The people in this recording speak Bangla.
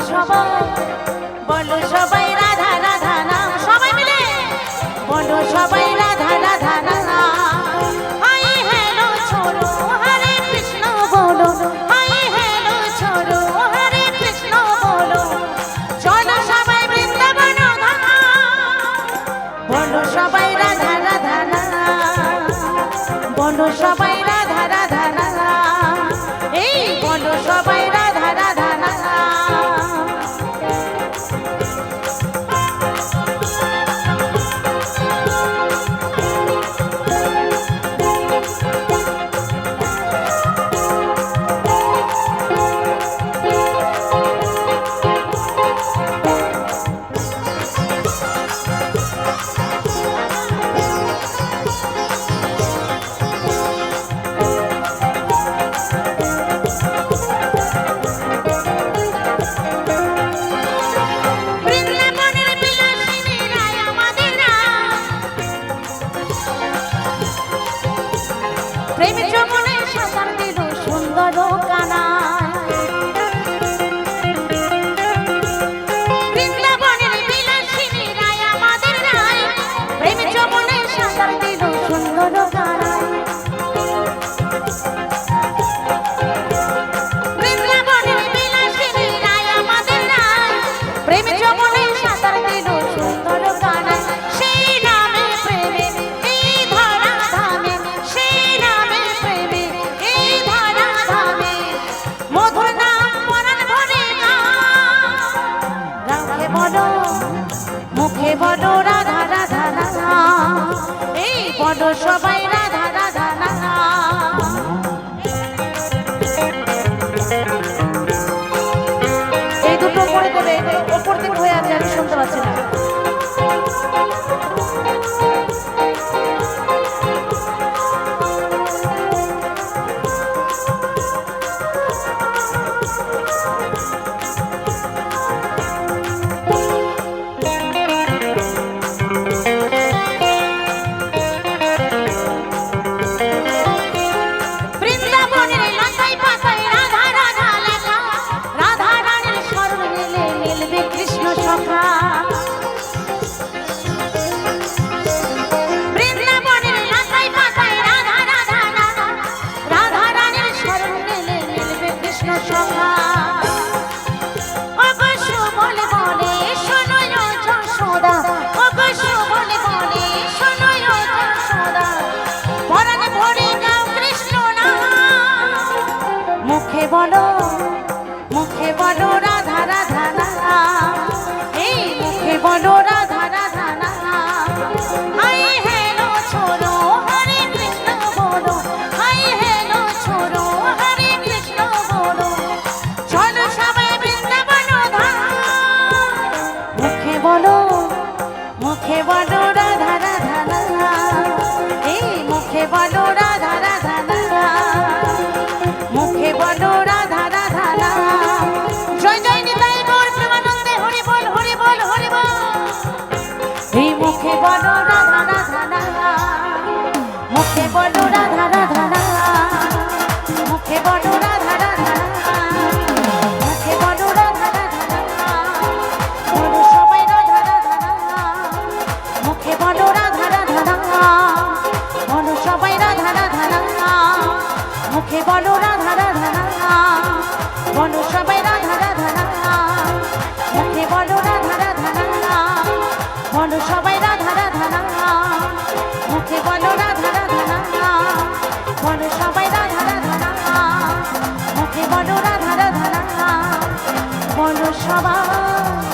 সবাই, বলো সবাই রাধা রাধা নাম, সবাই মিলে বলো সবাই রাধা রাধা নাম। হাই হ্যালো ছোড়ো হরে কৃষ্ণ বলো, হাই হ্যালো ছোড়ো হরে কৃষ্ণ বলো, চলো সবাই বৃন্দাবন ধাম, বলো সবাই রাধা রাধা নাম, বলো সবাই রাধা রাধা নাম, এই বলো সবাই রাধা রাধা নাম। প্রেম যমনে সাঁতার দিল সুন্দর কানায়, বৃন্দাবনের বিলাসিনী রায় আমাদের রায়, প্রেম যমনে সাঁতার দিল সুন্দর কানায়, বৃন্দাবনের বিলাসিনী রায় আমাদের রায়, প্রেম যমনে সাঁতার দিল সুন্দর কানায়, সেই নামে প্রেমে এই ধরা ধামে, সেই নামে প্রেমে এই ধরা ধামে, মধুর নাম পরাণ ভরে রাখে বলো, মুখে বলো রাধা রাধা নাম, এই বলো সবাই রাধা রাধা নাম। এই দুটো পড়ে দেবে, ওপর দিক হয়ে আছে, আমি শুনতে পাচ্ছি না। বৃন্দাবনের লতায় পাতায় রাধা রাধা লেখা, রাধা রানীর স্মরণ নিলে মিলবে কৃষ্ণ সখা। বৃন্দাবনের লতায় পাতায় রাধা রাধা লেখা, রাধা রানীর স্মরণ নিলে মিলবে কৃষ্ণ সখা। অবশ্য বলে বলে শোনো যশোদা, অবশ্য বলে বলে শোনো যশোদা, পরাণ ভরে গাও কৃষ্ণ নাম, মুখে বলো, মুখে বলো রাধা রাধা নাম, এই মুখে বলো রাধা রাধা নাম। হাই হ্যালো ছোড়ো হরে কৃষ্ণ বলো, হাই হ্যালো ছোড়ো হরে কৃষ্ণ বলো, চলো সবাই বৃন্দাবন ধাম, মুখে বলো, মুখে বলো রাধা রাধা নাম, এই মুখে বলো রাধা রাধা নাম, মুখে বলো রাধা রাধা নাম। জয় জয় নিতাই গৌর প্রেমানন্দে হরি বল হরি বল হরি বল, এই মুখে বলো রাধা রাধা নাম, মুখে বলো রাধা রাধা নাম, মুখে বলো রাধা রাধা নাম, মুখে বলো রাধা রাধা নাম, বলো সবাই রাধা রাধা নাম, মুখে বলো রাধা রাধা নাম, বলো সবাই রাধা রাধা নাম, মুখে বলো রাধা রাধা নাম, বলো সবাই রাধা রাধা নাম, মুখে বলো রাধা রাধা নাম, বলো সবাই রাধা রাধা নাম, মুখে বলো রাধা রাধা নাম, বলো সবাই রাধা রাধা নাম, মুখে বলো রাধা রাধা নাম, বলো সবাই।